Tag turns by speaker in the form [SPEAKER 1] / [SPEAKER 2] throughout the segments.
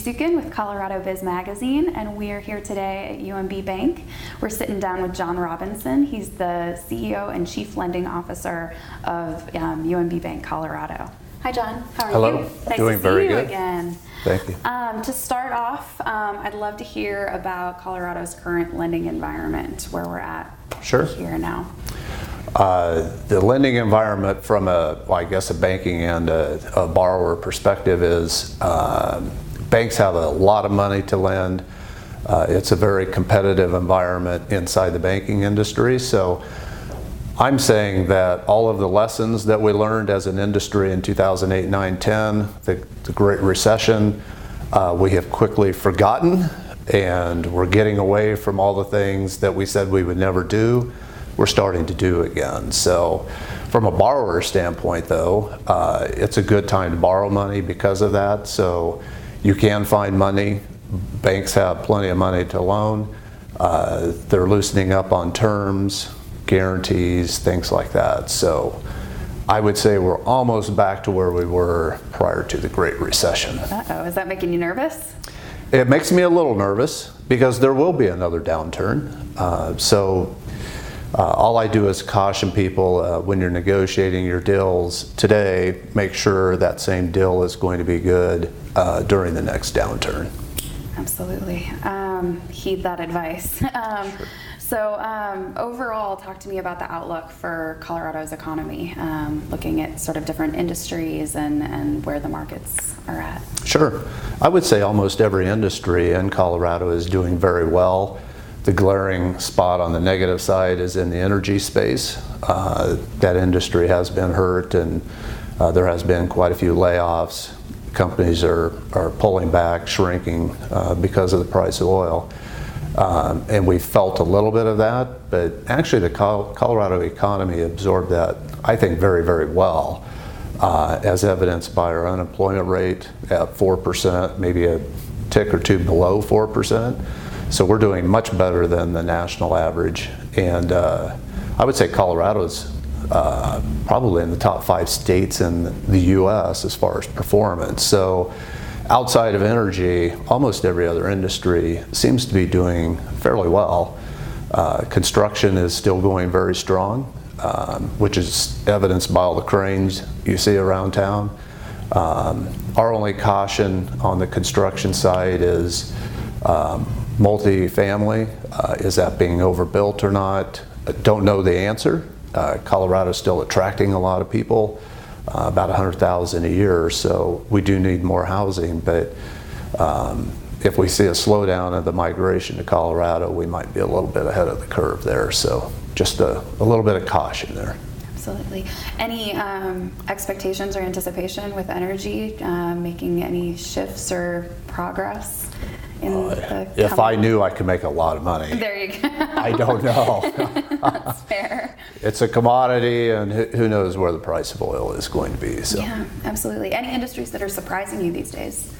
[SPEAKER 1] Sukin with Colorado Biz Magazine, and we are here today at UMB Bank. We're sitting down with John Robinson. He's the CEO and Chief Lending Officer of UMB Bank, Colorado. Hi, John. How are
[SPEAKER 2] Hello.
[SPEAKER 1] you? Nice
[SPEAKER 2] Doing
[SPEAKER 1] to
[SPEAKER 2] very
[SPEAKER 1] see you
[SPEAKER 2] good.
[SPEAKER 1] again.
[SPEAKER 2] Thank you.
[SPEAKER 1] To start off, I'd love to hear about Colorado's current lending environment, where we're at
[SPEAKER 2] Sure.
[SPEAKER 1] here now.
[SPEAKER 2] The lending environment from a banking and a borrower perspective is banks have a lot of money to lend. It's a very competitive environment inside the banking industry. So I'm saying that all of the lessons that we learned as an industry in 2008, 9, 10, the Great Recession, we have quickly forgotten, and we're getting away from all the things that we said we would never do. We're starting to do again. So from a borrower standpoint though, it's a good time to borrow money because of that. So you can find money. Banks have plenty of money to loan. They're loosening up on terms, guarantees, things like that. So I would say we're almost back to where we were prior to the Great Recession.
[SPEAKER 1] Uh-oh, is that making you nervous?
[SPEAKER 2] It makes me a little nervous because there will be another downturn. All I do is caution people when you're negotiating your deals today, make sure that same deal is going to be good during the next downturn.
[SPEAKER 1] Absolutely. Heed that advice.
[SPEAKER 2] Sure.
[SPEAKER 1] So overall, talk to me about the outlook for Colorado's economy, looking at sort of different industries and where the markets are at.
[SPEAKER 2] Sure. I would say almost every industry in Colorado is doing very well. The glaring spot on the negative side is in the energy space. That industry has been hurt, and there has been quite a few layoffs. Companies are pulling back, shrinking because of the price of oil. And we felt a little bit of that, but actually the Colorado economy absorbed that, I think, very, very well, as evidenced by our unemployment rate at 4%, maybe a tick or two below 4%. So we're doing much better than the national average. And I would say Colorado's probably in the top 5 states in the U.S. as far as performance. So outside of energy, almost every other industry seems to be doing fairly well. Construction is still going very strong, which is evidenced by all the cranes you see around town. Our only caution on the construction side is multifamily. Is that being overbuilt or not? Don't know the answer. Colorado's still attracting a lot of people, about 100,000 a year, so we do need more housing, but if we see a slowdown of the migration to Colorado, we might be a little bit ahead of the curve there, so just a little bit of caution there.
[SPEAKER 1] Absolutely. Any expectations or anticipation with energy, making any shifts or progress?
[SPEAKER 2] If I knew, I could make a lot of money.
[SPEAKER 1] There you go.
[SPEAKER 2] I don't know.
[SPEAKER 1] That's fair.
[SPEAKER 2] It's a commodity, and who knows where the price of oil is going to be. So.
[SPEAKER 1] Yeah, absolutely. Any industries that are surprising you these days?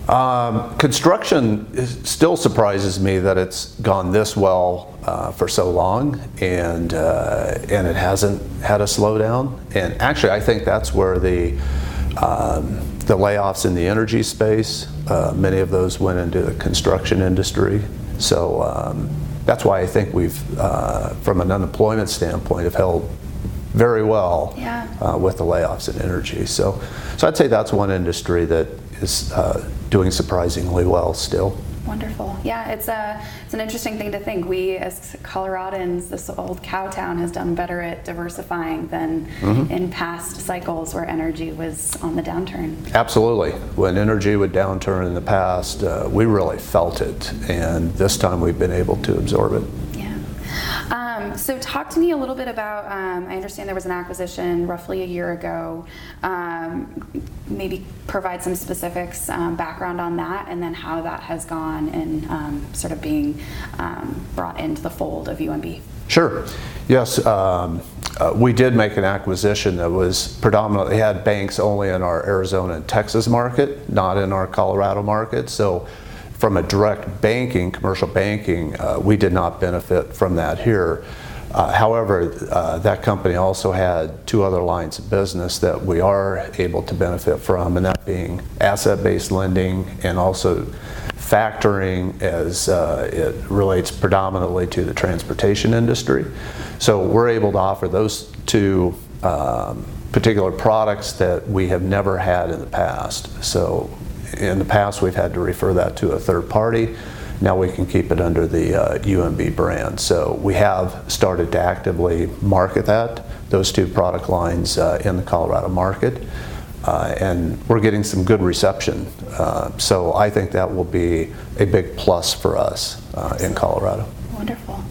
[SPEAKER 2] Construction still surprises me that it's gone this well for so long, and it hasn't had a slowdown. And actually, I think that's where the layoffs in the energy space, many of those went into the construction industry. So that's why I think we've, from an unemployment standpoint, have held very well with the layoffs in energy. So I'd say that's one industry that is doing surprisingly well still.
[SPEAKER 1] Wonderful. Yeah, it's an interesting thing to think. We as Coloradans, this old cow town, has done better at diversifying than in past cycles where energy was on the downturn.
[SPEAKER 2] Absolutely. When energy would downturn in the past, we really felt it, and this time we've been able to absorb it.
[SPEAKER 1] So talk to me a little bit about, I understand there was an acquisition roughly a year ago. Maybe provide some specifics, background on that, and then how that has gone in sort of being brought into the fold of UMB.
[SPEAKER 2] Sure. Yes, we did make an acquisition that was predominantly had banks only in our Arizona and Texas market, not in our Colorado market. So from a direct banking, commercial banking, we did not benefit from that here. However, that company also had two other lines of business that we are able to benefit from, and that being asset-based lending and also factoring, as it relates predominantly to the transportation industry. So we're able to offer those two particular products that we have never had in the past. So in the past we've had to refer that to a third party. Now we can keep it under the UMB brand. So we have started to actively market those two product lines in the Colorado market. And we're getting some good reception. So I think that will be a big plus for us in Colorado.
[SPEAKER 1] Wonderful.